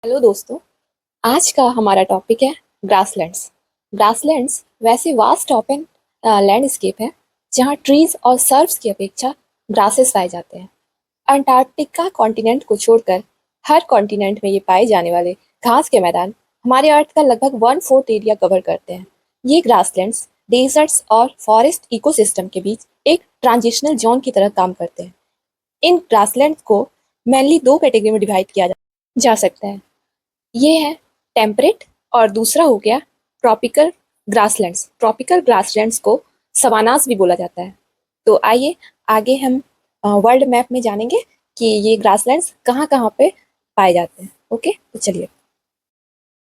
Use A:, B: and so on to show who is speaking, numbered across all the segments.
A: Hello दोस्तों। आज का हमारा टॉपिक है ग्रासलैंड्स। ग्रासलैंड्स वैसे वास्ट ओपन लैंडस्केप है जहाँ ट्रीज और सर्फ्स की अपेक्षा ग्रासेस पाए जाते हैं। अंटार्कटिका कॉन्टिनेंट को छोड़कर हर कॉन्टिनेंट में ये पाए जाने वाले घास के मैदान हमारे अर्थ का लगभग 1/4 एरिया कवर करते हैं। ये ग्रासलैंड्स डेजर्ट्स और फॉरेस्ट इकोसिस्टम के बीच एक ट्रांजिशनल जोन की तरह काम करते हैं। इन ग्रासलैंड्स को मेनली दो कैटेगरी में डिवाइड किया जा सकता है। ये है टेम्परेट और दूसरा हो गया ट्रॉपिकल ग्रासलैंड्स। ट्रॉपिकल ग्रासलैंड्स को सवानास भी बोला जाता है। तो आइए आगे हम वर्ल्ड मैप में जानेंगे कि ये ग्रासलैंड्स कहाँ कहाँ पे पाए जाते हैं। ओके, तो चलिए।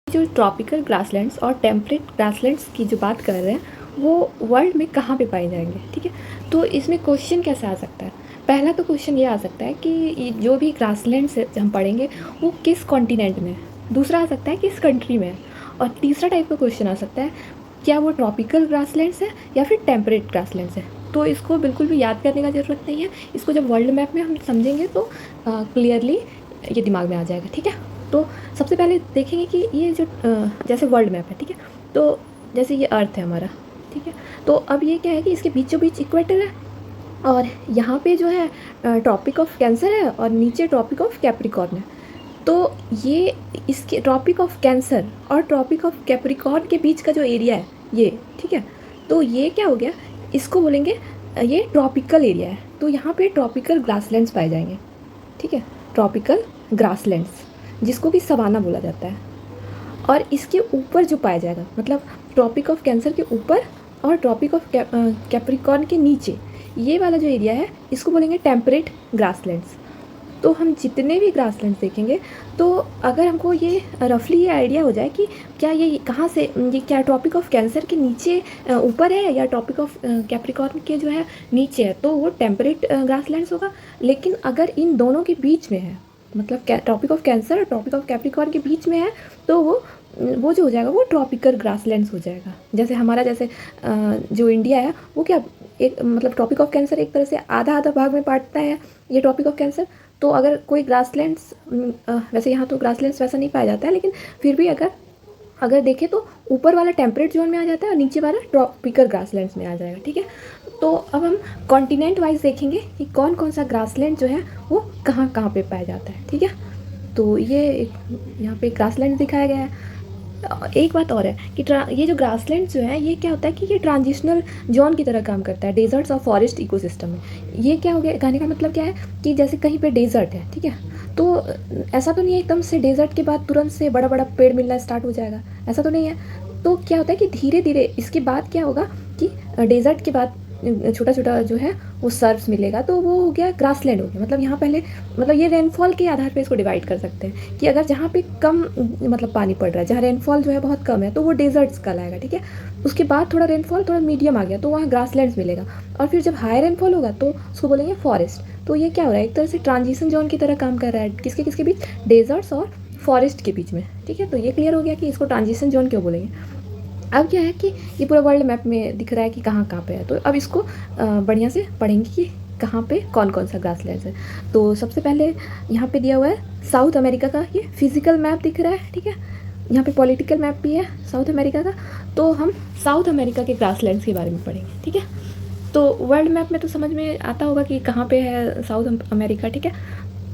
B: जो ट्रॉपिकल ग्रासलैंड्स और टेम्परेट ग्रासलैंड्स की जो बात कर रहे हैं वो वर्ल्ड में कहाँ पे पाए जाएंगे, ठीक है। तो इसमें क्वेश्चन कैसे आ सकता है? पहला तो क्वेश्चन ये आ सकता है कि जो भी ग्रासलैंड्स हम पढ़ेंगे वो किस कॉन्टिनेंट में है। दूसरा आ सकता है किस कंट्री में है। और तीसरा टाइप का क्वेश्चन आ सकता है क्या वो ट्रॉपिकल ग्रासलैंड्स है या फिर टेम्परेट ग्रासलैंड्स है। तो इसको बिल्कुल भी याद करने का ज़रूरत नहीं है। इसको जब वर्ल्ड मैप में हम समझेंगे तो क्लियरली ये दिमाग में आ जाएगा, ठीक है। तो सबसे पहले देखेंगे कि ये जो जैसे वर्ल्ड मैप है, ठीक है। तो जैसे ये अर्थ है हमारा, ठीक है। तो अब ये क्या है कि इसके बीचों बीच इक्वेटर है और यहाँ पे जो है ट्रॉपिक ऑफ कैंसर है और नीचे ट्रॉपिक ऑफ कैप्रिकॉर्न है। तो ये इसके ट्रॉपिक ऑफ कैंसर और ट्रॉपिक ऑफ कैप्रिकॉर्न के बीच का जो एरिया है ये, ठीक है। तो ये क्या हो गया, इसको बोलेंगे ये ट्रॉपिकल एरिया है। तो यहाँ पे ट्रॉपिकल ग्रासलैंड्स पाए जाएंगे, ठीक है। ट्रॉपिकल ग्रासलैंड्स जिसको कि सवाना बोला जाता है। और इसके ऊपर जो पाया जाएगा मतलब ट्रॉपिक ऑफ कैंसर के ऊपर और ट्रॉपिक ऑफ कैप्रिकॉर्न के नीचे ये वाला जो एरिया है इसको बोलेंगे टेम्परेट ग्रासलैंड्स। तो हम जितने भी ग्रासलैंड्स देखेंगे तो अगर हमको ये रफली ये आइडिया हो जाए कि क्या ये कहाँ से, ये क्या ट्रॉपिक ऑफ कैंसर के नीचे ऊपर है या ट्रॉपिक ऑफ कैप्रिकॉर्न के जो है नीचे है, तो वो टेम्परेट ग्रासलैंड्स होगा। लेकिन अगर इन दोनों के बीच में है मतलब ट्रॉपिक ऑफ कैंसर और ट्रॉपिक ऑफ कैप्रिकॉर्न के बीच में है तो वो जो हो जाएगा वो ट्रॉपिकल ग्रासलैंड्स हो जाएगा। जैसे हमारा जैसे जो इंडिया है वो क्या एक मतलब ट्रॉपिक ऑफ कैंसर एक तरह से आधा आधा भाग में बांटता है ये ट्रॉपिक ऑफ कैंसर। तो अगर कोई ग्रासलैंड्स वैसे यहाँ तो ग्रासलैंड्स वैसा नहीं पाया जाता है, लेकिन फिर भी अगर देखें तो ऊपर वाला टेम्परेट जोन में आ जाता है और नीचे वाला ट्रॉपिकल ग्रासलैंड्स में आ जाएगा, ठीक है। तो अब हम कॉन्टिनेंट वाइज देखेंगे कि कौन कौन सा ग्रासलैंड जो है वो कहाँ कहाँ पे पाया जाता है, ठीक है। तो ये यहाँ पे ग्रासलैंड दिखाया गया है। एक बात और है कि ये जो ग्रासलैंड जो है ये क्या होता है कि ये ट्रांजिशनल जोन की तरह काम करता है डेजर्ट्स और फॉरेस्ट इकोसिस्टम में। ये क्या हो गया, कहने का मतलब क्या है कि जैसे कहीं पे डेजर्ट है, ठीक है। तो ऐसा तो नहीं है एकदम से डेजर्ट के बाद तुरंत से बड़ा बड़ा पेड़ मिलना स्टार्ट हो जाएगा, ऐसा तो नहीं है। तो क्या होता है कि धीरे धीरे इसके बाद क्या होगा कि डेजर्ट के बाद छोटा छोटा जो है वो सर्फ्स मिलेगा, तो वो हो गया ग्रासलैंड हो गया। मतलब यहाँ पहले मतलब ये रेनफॉल के आधार पे इसको डिवाइड कर सकते हैं कि अगर जहाँ पे कम मतलब पानी पड़ रहा है, जहाँ रेनफॉल जो है बहुत कम है, तो वो डेजर्ट्स कहलाएगा, ठीक है। उसके बाद थोड़ा रेनफॉल थोड़ा मीडियम आ गया तो वहाँ ग्रासलैंड्स मिलेगा। और फिर जब हाई रेनफॉल होगा तो उसको बोलेंगे फॉरेस्ट। तो ये क्या हो रहा है, एक तरह से ट्रांजिशन जोन की तरह काम कर रहा है किसके किसके बीच, डेजर्ट्स और फॉरेस्ट के बीच में, ठीक है। तो ये क्लियर हो गया कि इसको ट्रांजिशन जोन क्यों बोलेंगे। अब क्या है कि ये पूरा वर्ल्ड मैप में दिख रहा है कि कहाँ कहाँ पे है। तो अब इसको बढ़िया से पढ़ेंगे कि कहाँ पे कौन कौन सा ग्रासलैंड्स है। तो सबसे पहले यहाँ पे दिया हुआ है साउथ अमेरिका का ये फिजिकल मैप दिख रहा है, ठीक है। यहाँ पे पॉलिटिकल मैप भी है साउथ अमेरिका का। तो हम साउथ अमेरिका के ग्रासलैंड्स के बारे में पढ़ेंगे, ठीक है। तो वर्ल्ड मैप में तो समझ में आता होगा कि कहाँ पे है साउथ अमेरिका, ठीक है।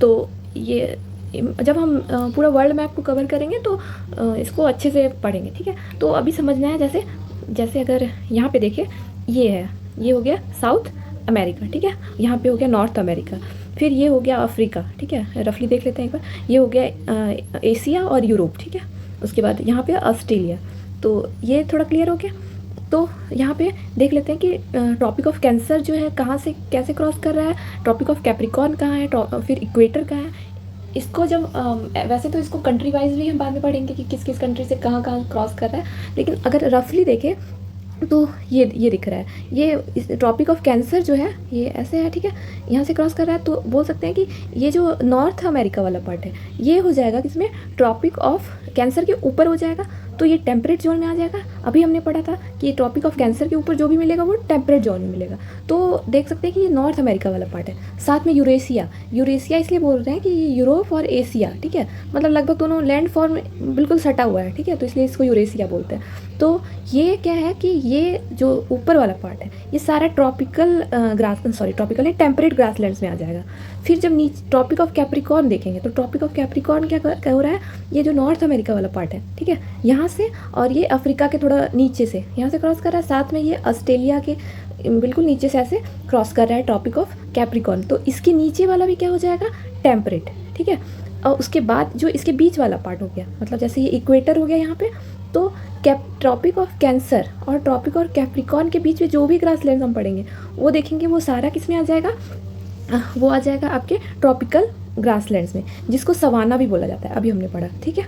B: तो ये जब हम पूरा वर्ल्ड मैप को कवर करेंगे तो इसको अच्छे से पढ़ेंगे, ठीक है। तो अभी समझना है जैसे जैसे अगर यहाँ पे देखिए ये है, ये हो गया साउथ अमेरिका, ठीक है। यहाँ पे हो गया नॉर्थ अमेरिका, फिर ये हो गया अफ्रीका, ठीक है। रफली देख लेते हैं एक बार। ये हो गया एशिया और यूरोप, ठीक है। उसके बाद यहाँ पे ऑस्ट्रेलिया। तो ये थोड़ा क्लियर हो गया। तो यहाँ पे देख लेते हैं कि ट्रॉपिक ऑफ कैंसर जो है कहाँ से कैसे क्रॉस कर रहा है, ट्रॉपिक ऑफ कैप्रिकॉर्न कहाँ है, फिर इक्वेटर कहाँ है। इसको जब वैसे तो इसको कंट्री वाइज भी हम बाद में पढ़ेंगे कि किस किस कंट्री से कहाँ कहाँ क्रॉस कर रहा है, लेकिन अगर रफली देखें तो ये दिख रहा है। ये ट्रॉपिक ऑफ कैंसर जो है ये ऐसे है, ठीक है। यहाँ से क्रॉस कर रहा है तो बोल सकते हैं कि ये जो नॉर्थ अमेरिका वाला पार्ट है ये हो जाएगा किसमें, ट्रॉपिक ऑफ कैंसर के ऊपर हो जाएगा। तो ये टेम्परेट जोन में आ जाएगा। अभी हमने पढ़ा था कि ट्रॉपिक ऑफ कैंसर के ऊपर जो भी मिलेगा वो टेम्परेट जोन में मिलेगा। तो देख सकते हैं कि ये नॉर्थ अमेरिका वाला पार्ट है। साथ में यूरेशिया, यूरेशिया इसलिए बोल रहे हैं कि यूरोप और एशिया, ठीक है, मतलब लगभग दोनों लैंड फॉर्म बिल्कुल सटा हुआ है, ठीक है, तो इसलिए इसको यूरेशिया बोलते हैं। तो ये क्या है कि ये जो ऊपर वाला पार्ट है ये सारा ट्रॉपिकल ट्रॉपिकल नहीं, टेम्परेट ग्रासलैंड्स में आ जाएगा। फिर जब नीचे ट्रॉपिक ऑफ कैप्रिकॉर्न देखेंगे तो ट्रॉपिक ऑफ कैप्रिकॉर्न क्या हो रहा है, ये जो नॉर्थ अमेरिका वाला पार्ट है, ठीक है, यहाँ से, और ये अफ्रीका के थोड़ा नीचे से यहाँ से क्रॉस कर रहा है, साथ में ये ऑस्ट्रेलिया के बिल्कुल नीचे से ऐसे क्रॉस कर रहा है ट्रॉपिक ऑफ कैप्रिकॉर्न। तो इसके नीचे वाला भी क्या हो जाएगा, टेम्परेट, ठीक है। और उसके बाद जो इसके बीच वाला पार्ट हो गया, मतलब जैसे ये इक्वेटर हो गया यहाँ पे, तो ट्रॉपिक ऑफ कैंसर और ट्रॉपिक और कैप्रिकॉर्न के बीच में जो भी ग्रासलैंड हम पढ़ेंगे वो देखेंगे, वो सारा किस में आ जाएगा, वो आ जाएगा आपके ट्रॉपिकल ग्रासलैंड्स में, जिसको सवाना भी बोला जाता है, अभी हमने पढ़ा, ठीक है।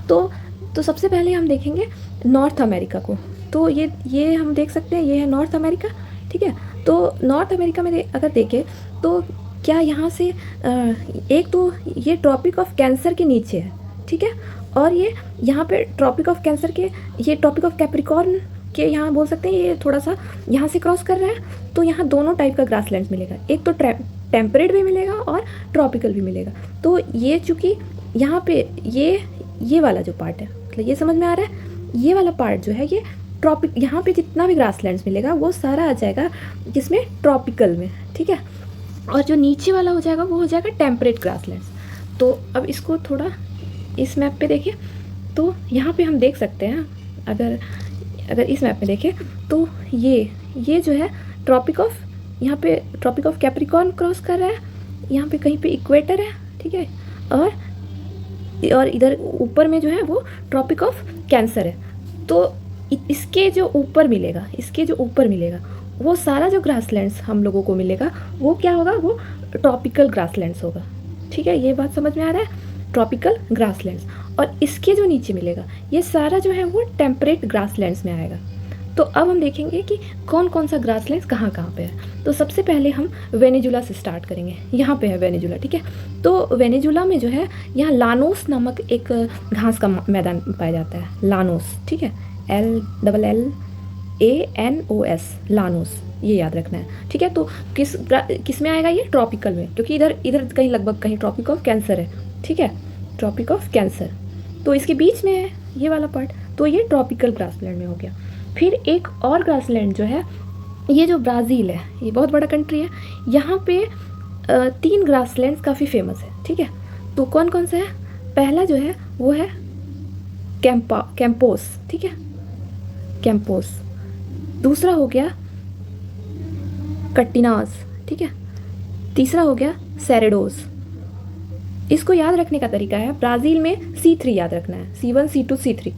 B: तो सबसे पहले हम देखेंगे नॉर्थ अमेरिका को। तो ये हम देख सकते हैं, ये है नॉर्थ अमेरिका, ठीक है। तो नॉर्थ अमेरिका में अगर देखें तो क्या यहाँ से एक तो ये ट्रॉपिक ऑफ कैंसर के नीचे है, ठीक है, और ये यहाँ पे ट्रॉपिक ऑफ कैंसर के, ये ट्रॉपिक ऑफ कैप्रिकॉर्न के यहाँ बोल सकते हैं, ये थोड़ा सा यहाँ से क्रॉस कर रहा है। तो यहाँ दोनों टाइप का ग्रासलैंड मिलेगा, एक तो टेम्परेट भी मिलेगा और ट्रॉपिकल भी मिलेगा। तो ये चूँकि यहाँ पे ये वाला जो पार्ट है, मतलब ये समझ में आ रहा है, ये वाला पार्ट जो है ये ट्रॉपिक, यहाँ पे जितना भी ग्रासलैंड्स मिलेगा वो सारा आ जाएगा जिसमें ट्रॉपिकल में, ठीक है। और जो नीचे वाला हो जाएगा वो हो जाएगा टेम्परेट ग्रासलैंड्स। तो अब इसको थोड़ा इस मैप पे देखिए, तो यहाँ पे हम देख सकते हैं, अगर इस मैप में देखें तो ये जो है ट्रॉपिक ऑफ, यहाँ पे ट्रॉपिक ऑफ कैप्रिकॉर्न क्रॉस कर रहा है, यहाँ पे कहीं पे इक्वेटर है, ठीक है, और इधर ऊपर में जो है वो ट्रॉपिक ऑफ कैंसर है। तो इसके जो ऊपर मिलेगा वो सारा जो ग्रासलैंड्स हम लोगों को मिलेगा वो क्या होगा, वो ट्रॉपिकल ग्रासलैंड्स होगा, ठीक है। ये बात समझ में आ रहा है, ट्रॉपिकल ग्रासलैंड्स। और इसके जो नीचे मिलेगा ये सारा जो है वो टेम्परेट ग्रासलैंड्स में आएगा। तो अब हम देखेंगे कि कौन कौन सा ग्रासलैंड्स कहाँ पे है। तो सबसे पहले हम वेनेजुला से स्टार्ट करेंगे। यहाँ पे है वेनेजुला, ठीक है। तो वेनेजुला में जो है यहाँ लानोस नामक एक घास का मैदान पाया जाता है, लानोस, ठीक है, LLANOS, लानोस, ये याद रखना है, ठीक है। तो किस में आएगा ये, ट्रॉपिकल में, क्योंकि इधर कहीं लगभग कहीं ट्रॉपिक ऑफ कैंसर है, ठीक है, ट्रॉपिक ऑफ कैंसर। तो इसके बीच में है ये वाला पार्ट, तो ये ट्रॉपिकल ग्रासलैंड में हो गया। फिर एक और ग्रासलैंड जो है, ये जो ब्राज़ील है, ये बहुत बड़ा कंट्री है, यहाँ पे 3 ग्रासलैंड्स काफ़ी फेमस है, ठीक है। तो कौन कौन सा है, पहला जो है वो है कैंपोस, ठीक है, कैंपोस। दूसरा हो गया कटिनास, ठीक है। तीसरा हो गया सेरेडोस। इसको याद रखने का तरीका है, ब्राज़ील में C3 याद रखना है, C1 C2 C3,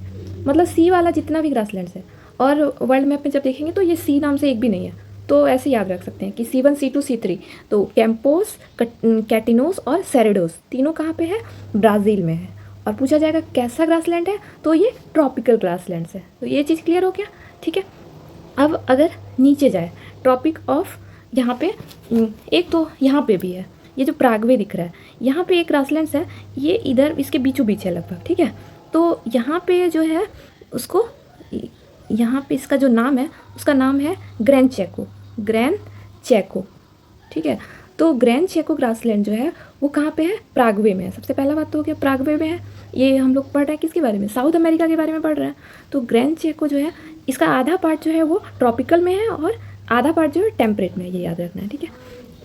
B: मतलब C वाला जितना भी ग्रासलैंड्स है। और वर्ल्ड मैप में जब देखेंगे तो ये C नाम से एक भी नहीं है, तो ऐसे याद रख सकते हैं कि C1 C2 C3। तो कैंपोस, कैटिनोस और सेरेडोस तीनों कहाँ पे है, ब्राज़ील में है। और पूछा जाएगा कैसा ग्रासलैंड है, तो ये ट्रॉपिकल ग्रासलैंड्स है। तो ये चीज़ क्लियर हो गया, ठीक है। अब अगर नीचे जाए, ट्रॉपिक ऑफ, यहाँ पे एक तो यहाँ पे भी है, ये जो प्रागवे दिख रहा है, यहाँ पे एक ग्रासलैंड्स है, ये इधर इसके बीचों बीच है लगभग, ठीक है। तो यहाँ पे जो है उसको, यहाँ पे इसका जो नाम है उसका नाम है ग्रैंड चेको, ठीक है। तो ग्रैंड चेको ग्रासलैंड जो है वो कहाँ पे है, प्रागवे में है। सबसे पहला बात तो हो गया प्रागवे में है। ये हम लोग पढ़ रहे हैं किसके बारे में, साउथ अमेरिका के बारे में पढ़ रहे हैं। तो ग्रैंड चेको जो है, इसका आधा पार्ट जो है वो ट्रॉपिकल में है और आधा पार्ट जो है टेम्परेट में है, ये याद रखना है, ठीक है।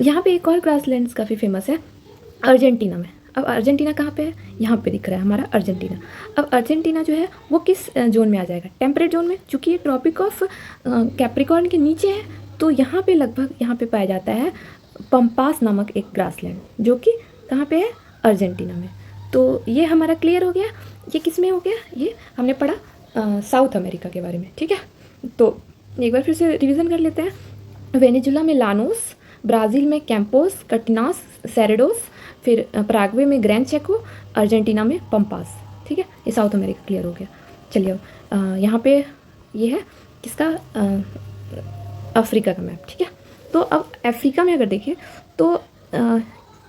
B: यहाँ पे एक और ग्रासलैंड्स काफ़ी फेमस है अर्जेंटीना में। अब अर्जेंटीना कहाँ पे है, यहाँ पे दिख रहा है हमारा अर्जेंटीना। अब अर्जेंटीना जो है वो किस जोन में आ जाएगा, टेम्परेट जोन में, चूँकि ये ट्रॉपिक ऑफ कैप्रिकॉर्न के नीचे है। तो यहाँ पे लगभग यहाँ पे पाया जाता है पंपास नामक एक ग्रासलैंड, जो कि कहाँ पे है, अर्जेंटीना में। तो ये हमारा क्लियर हो गया। ये किस में हो गया, ये हमने पढ़ा साउथ अमेरिका के बारे में, ठीक है। तो एक बार फिर से रिवीजन कर लेते हैं। वेनेजुला में लानोस, ब्राज़ील में कैंपोस, कटिनास, सेरेडोस, फिर प्रागवे में ग्रैंड चेको, अर्जेंटीना में पंपास, ठीक है। ये साउथ अमेरिका क्लियर हो गया। चलिए यहाँ पे ये है किसका, अफ्रीका का मैप, ठीक है। तो अब अफ्रीका में अगर देखें तो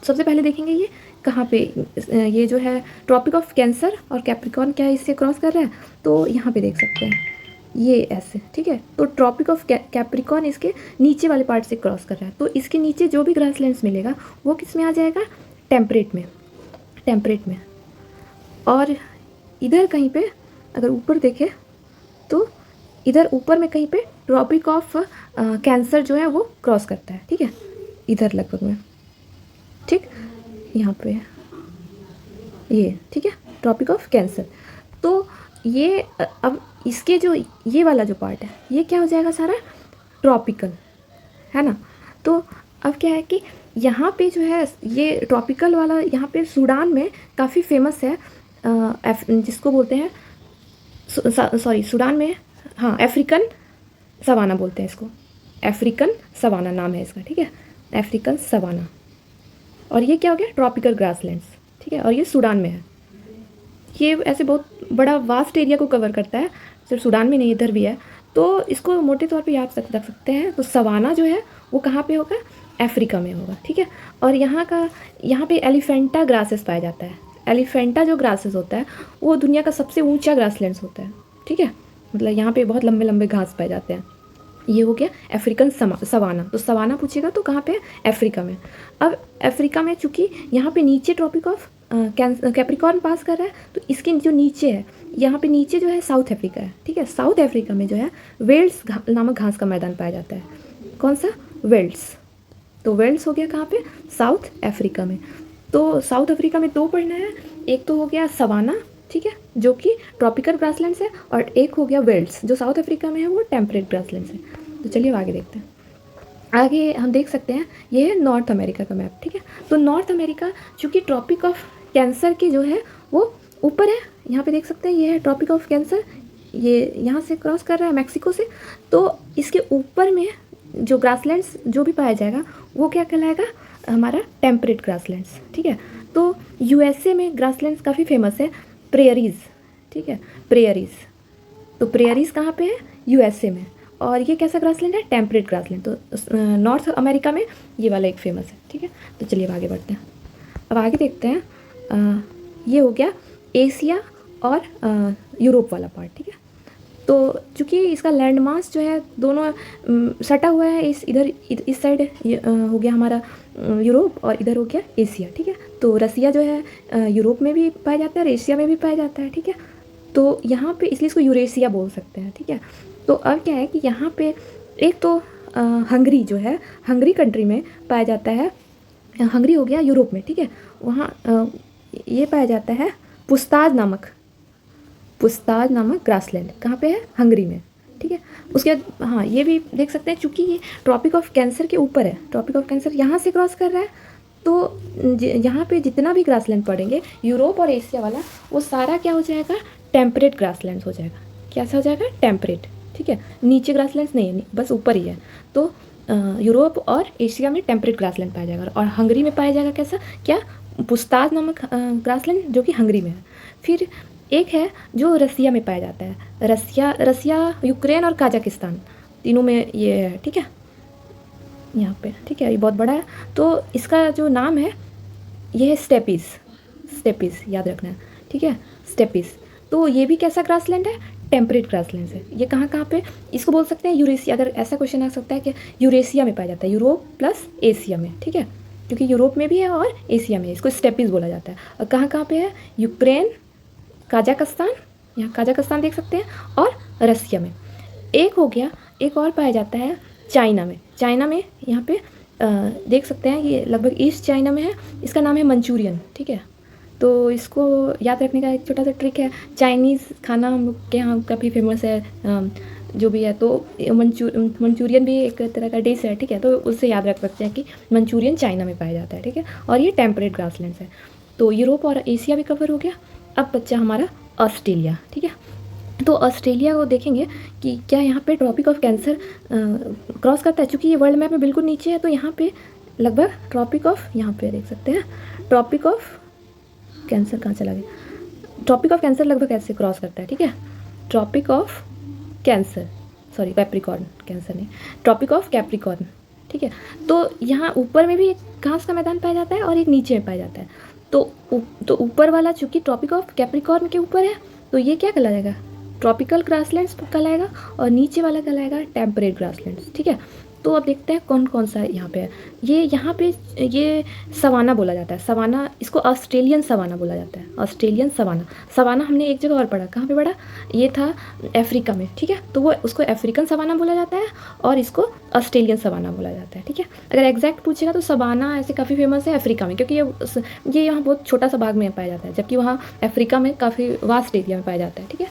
B: सबसे पहले देखेंगे ये कहाँ पे ये जो है ट्रॉपिक ऑफ कैंसर और कैप्रिकॉर्न क्या है, इससे क्रॉस कर रहा है, तो यहाँ पे देख सकते हैं ये ऐसे, ठीक है। तो ट्रॉपिक ऑफ कैप्रिकॉर्न इसके नीचे वाले पार्ट से क्रॉस कर रहा है, तो इसके नीचे जो भी ग्रासलैंड्स मिलेगा वो किस में आ जाएगा, टेम्परेट में, टेम्परेट में। और इधर कहीं पे अगर ऊपर देखें तो इधर ऊपर में कहीं पे ट्रॉपिक ऑफ कैंसर जो है वो क्रॉस करता है, ठीक है, इधर लगभग में, ठीक, यहाँ पे ये, ठीक है, ट्रॉपिक ऑफ कैंसर। तो ये अब इसके जो ये वाला जो पार्ट है ये क्या हो जाएगा, सारा ट्रॉपिकल, है ना। तो अब क्या है कि यहाँ पे जो है ये ट्रॉपिकल वाला यहाँ पे सूडान में काफ़ी फेमस है, जिसको बोलते हैं सॉरी सूडान में, हाँ, अफ्रीकन सवाना बोलते हैं इसको, अफ्रीकन सवाना नाम है इसका, ठीक है, अफ्रीकन सवाना। और ये क्या हो गया, ट्रॉपिकल ग्रासलैंड्स, ठीक है, और ये सूडान में है। ये ऐसे बहुत बड़ा वास्ट एरिया को कवर करता है, सिर्फ सूडान में नहीं, इधर भी है। तो इसको मोटे तौर पे याद रख सकते हैं। तो सवाना जो है वो कहाँ पे होगा, अफ्रीका में होगा, ठीक है। और यहाँ पे एलिफेंटा ग्रासेस पाया जाता है। एलिफेंटा जो ग्रासेस होता है वो दुनिया का सबसे ऊंचा ग्रासलैंड्स होता है, ठीक है, मतलब यहाँ पे बहुत लंबे लंबे घास पाए जाते हैं। ये हो गया अफ्रीकन सवाना। तो सवाना पूछेगा तो कहाँ पे है, अफ्रीका में। अब अफ्रीका में चूँकि यहाँ पे नीचे ट्रॉपिक ऑफ कैप्रिकॉर्न पास कर रहा है, तो इसके जो नीचे है, यहाँ पे नीचे जो है साउथ अफ्रीका है, ठीक है। साउथ अफ्रीका में जो है वेल्स नामक घास का मैदान पाया जाता है। कौन सा, वेल्स। तो वेल्स हो गया कहाँ पे, साउथ अफ्रीका में। तो साउथ अफ्रीका में दो पढ़ना है, एक तो हो गया सवाना, ठीक है, जो कि ट्रॉपिकल ग्रासलैंड्स है, और एक हो गया वेल्स जो साउथ अफ्रीका में है, वो टेम्परेट ग्रासलैंड्स है। तो चलिए अब आगे देखते हैं। आगे हम देख सकते हैं ये है नॉर्थ अमेरिका का मैप, ठीक है। तो नॉर्थ अमेरिका चूँकि ट्रॉपिक ऑफ कैंसर की जो है वो ऊपर है, यहाँ पे देख सकते हैं ये है ट्रॉपिक ऑफ कैंसर, ये यहाँ से क्रॉस कर रहा है मैक्सिको से। तो इसके ऊपर में जो ग्रासलैंड्स जो भी पाया जाएगा वो क्या कहलाएगा, हमारा टेम्परेट ग्रासलैंड्स, ठीक है। तो यूएसए में ग्रासलैंड्स काफ़ी फेमस है, प्रेयरीज, ठीक है, प्रेयरीज। तो प्रेयरीज कहाँ पे है, यूएसए में। और ये कैसा ग्रासलैंड है, टेम्परेट ग्रासलैंड। तो नॉर्थ अमेरिका में ये वाला एक फेमस है, ठीक है। तो चलिए अब आगे बढ़ते हैं। अब आगे देखते हैं, ये हो गया एशिया और यूरोप वाला पार्ट, ठीक है। तो चूँकि इसका लैंड मास जो है दोनों सटा हुआ है, इस साइड हो गया हमारा यूरोप, और इधर हो गया एशिया, ठीक है। तो रसिया जो है यूरोप में भी पाया जाता है और एशिया में भी पाया जाता है, ठीक है। तो यहाँ पे इसलिए इसको यूरेशिया बोल सकते हैं, ठीक है। तो अब क्या है कि यहाँ पे एक तो हंगरी जो है, हंगरी कंट्री में पाया जाता है, हंगरी हो गया यूरोप में, ठीक है। वहाँ ये पाया जाता है पुस्ताज नामक ग्रासलैंड, कहाँ पे है, हंगरी में, ठीक है। उसके बाद हाँ ये भी देख सकते हैं, चूँकि ये ट्रॉपिक ऑफ कैंसर के ऊपर है, ट्रॉपिक ऑफ कैंसर यहाँ से क्रॉस कर रहा है, तो यहाँ पे जितना भी ग्रासलैंड पड़ेंगे यूरोप और एशिया वाला, वो सारा क्या हो जाएगा, टेम्परेट ग्रासलैंड्स हो जाएगा। कैसा हो जाएगा, टेम्परेट, ठीक है। नीचे ग्रासलैंड्स नहीं है, बस ऊपर ही है। तो यूरोप और एशिया में टेम्परेट ग्रासलैंड पाया जाएगा, और हंगरी में पाया जाएगा कैसा, क्या, पुस्ताज नामक ग्रासलैंड जो कि हंगरी में है। फिर एक है जो रसिया में पाया जाता है, रसिया, यूक्रेन और कजाकिस्तान, तीनों में ये है, ठीक है, यहाँ पे, ठीक है, ये बहुत बड़ा है। तो इसका जो नाम है ये है स्टेपीज, याद रखना है, ठीक है, स्टेपीज। तो ये भी कैसा ग्रासलैंड है, टेम्परेट ग्रासलैंड है। ये कहाँ पे, इसको बोल सकते हैं यूरेशिया। अगर ऐसा क्वेश्चन आ सकता है कि यूरेशिया में पाया जाता है, यूरोप प्लस एशिया में, ठीक है, क्योंकि यूरोप में भी है और एशिया में है, इसको स्टेपीज बोला जाता है। और कहाँ पे है, यूक्रेन, कजाकिस्तान, यहाँ कजाकिस्तान देख सकते हैं, और रसिया में। एक हो गया, एक और पाया जाता है चाइना में, यहाँ पे देख सकते हैं ये लगभग ईस्ट चाइना में है, इसका नाम है मंचूरियन, ठीक है। तो इसको याद रखने का एक छोटा सा ट्रिक है, चाइनीज़ खाना हम लोग के यहाँ काफ़ी फेमस है, जो भी है। तो मंचूरियन भी एक तरह का डिश है, ठीक है। तो उससे याद रख सकते हैं कि मंचूरियन चाइना में पाया जाता है, ठीक है। और ये टेम्परेट ग्रासलैंड्स है। तो यूरोप और एशिया भी कवर हो गया। अब बच्चा हमारा ऑस्ट्रेलिया, ठीक है। तो ऑस्ट्रेलिया को देखेंगे कि क्या यहाँ पे ट्रॉपिक ऑफ कैंसर क्रॉस करता है। चूँकि ये वर्ल्ड मैप में बिल्कुल नीचे है, तो यहाँ पे लगभग ट्रॉपिक ऑफ, यहाँ पे देख सकते हैं ट्रॉपिक ऑफ कैंसर, कहाँ चला गया, ट्रॉपिक ऑफ कैंसर लगभग ऐसे क्रॉस करता है, ठीक है। Tropic of Cancer, sorry Capricorn, Cancer नहीं, ट्रॉपिक ऑफ कैप्रिकॉर्न, ठीक है। तो यहाँ ऊपर में भी एक घास का मैदान पाया जाता है और एक नीचे में पाया जाता है। तो ऊपर वाला चूँकि ट्रॉपिक ऑफ कैप्रिकॉर्न के ऊपर है तो ये क्या कहलाएगा, ट्रॉपिकल ग्रासलैंड्स कहलाएगा, और नीचे वाला कहलाएगा टेम्परेट ग्रासलैंड्स। ठीक है, तो अब देखते हैं कौन कौन सा यहाँ पे है। यहाँ पे ये सवाना बोला जाता है, सवाना, इसको ऑस्ट्रेलियन सवाना बोला जाता है, ऑस्ट्रेलियन सवाना। सवाना हमने एक जगह और पढ़ा, कहाँ पे पढ़ा, ये था अफ्रीका में। ठीक है, तो वो उसको अफ्रीकन सवाना बोला जाता है और इसको ऑस्ट्रेलियन सवाना बोला जाता है। ठीक है, अगर एग्जैक्ट पूछेगा तो सवाना ऐसे काफ़ी फेमस है अफ्रीका में, क्योंकि ये यहाँ बहुत छोटा सा भाग में पाया जाता है, जबकि वहाँ अफ्रीका में काफ़ी वास्ट एरिया में पाया जाता है। ठीक है,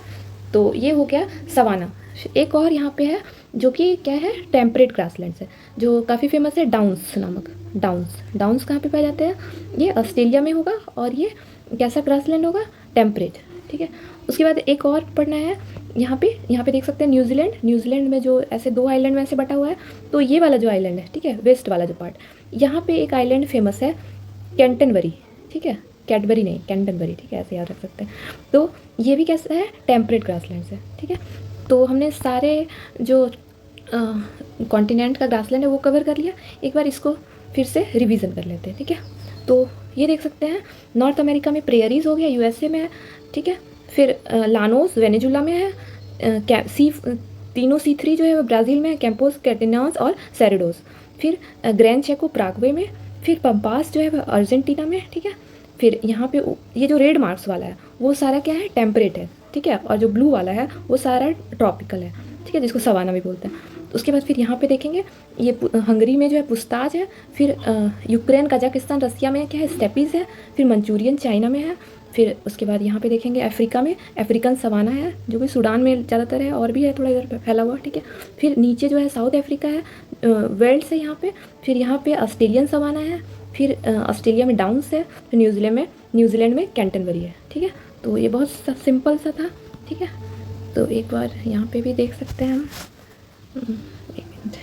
B: तो ये हो गया सवाना। एक और यहाँ पे है जो कि क्या है, टेम्परेट ग्रासलैंड्स है, जो काफ़ी फेमस है, डाउन्स नामक। डाउन्स कहाँ पे पाए जाते हैं, ये ऑस्ट्रेलिया में होगा, और ये कैसा ग्रासलैंड होगा, टेम्परेट। ठीक है, उसके बाद एक और पढ़ना है, यहाँ पे देख सकते हैं न्यूजीलैंड में जो ऐसे 2 आइलैंड में ऐसे बटा हुआ है, तो ये वाला जो आइलैंड है, ठीक है, वेस्ट वाला जो पार्ट, यहाँ पे एक आइलैंड फेमस है, कैंटनबरी। ठीक है, कैडबरी नहीं, कैंटनबरी। ठीक है, ऐसे याद रख सकते हैं। तो ये भी कैसा है, टेम्परेट ग्रासलैंड्स है। ठीक है, तो हमने सारे जो कॉन्टिनेंट का ग्रासलैंड है वो कवर कर लिया। एक बार इसको फिर से रिवीजन कर लेते हैं। ठीक है, तो ये देख सकते हैं, नॉर्थ अमेरिका में प्रेयरीज हो गया, यूएसए में है। ठीक है, फिर लानोस वेनेजुला में है, तीनों C3 जो है वो ब्राज़ील में है, कैंपोस कैटिनास और सेरेडोस। फिर ग्रैंड चेको प्रागवे में, फिर पंपास जो है वो अर्जेंटीना में। ठीक है, फिर यहाँ पे ये जो रेड मार्क्स वाला है वो सारा क्या है, टेम्परेट है। ठीक है, और जो ब्लू वाला है वो सारा ट्रॉपिकल है। ठीक है, जिसको सवाना भी बोलते हैं। तो उसके बाद फिर यहाँ पे देखेंगे, ये हंगरी में जो है पुस्ताज है, फिर यूक्रेन, कजाकिस्तान, रसिया में क्या है, स्टेपीज़ है, फिर मंचूरियन चाइना में है। फिर उसके बाद यहाँ पे देखेंगे अफ्रीका में अफ्रीकन सवाना है, जो कि सूडान में ज़्यादातर है, और भी है थोड़ा इधर फैला हुआ। ठीक है, फिर नीचे जो है साउथ अफ्रीका है, वेल्स है यहाँ पे। फिर यहाँ पे ऑस्ट्रेलियन सवाना है, फिर ऑस्ट्रेलिया में डाउन्स है, फिर न्यूजीलैंड में कैंटनबरी है। ठीक है, तो ये बहुत सिंपल सा था। ठीक है, तो एक बार यहाँ पे भी देख सकते हैं हम, एक मिनट,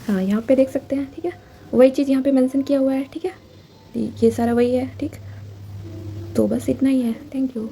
B: हाँ यहाँ पे देख सकते हैं। ठीक है, वही चीज़ यहाँ पे मेंशन किया हुआ है। ठीक है, ये सारा वही है। ठीक, तो बस इतना ही है। Thank you.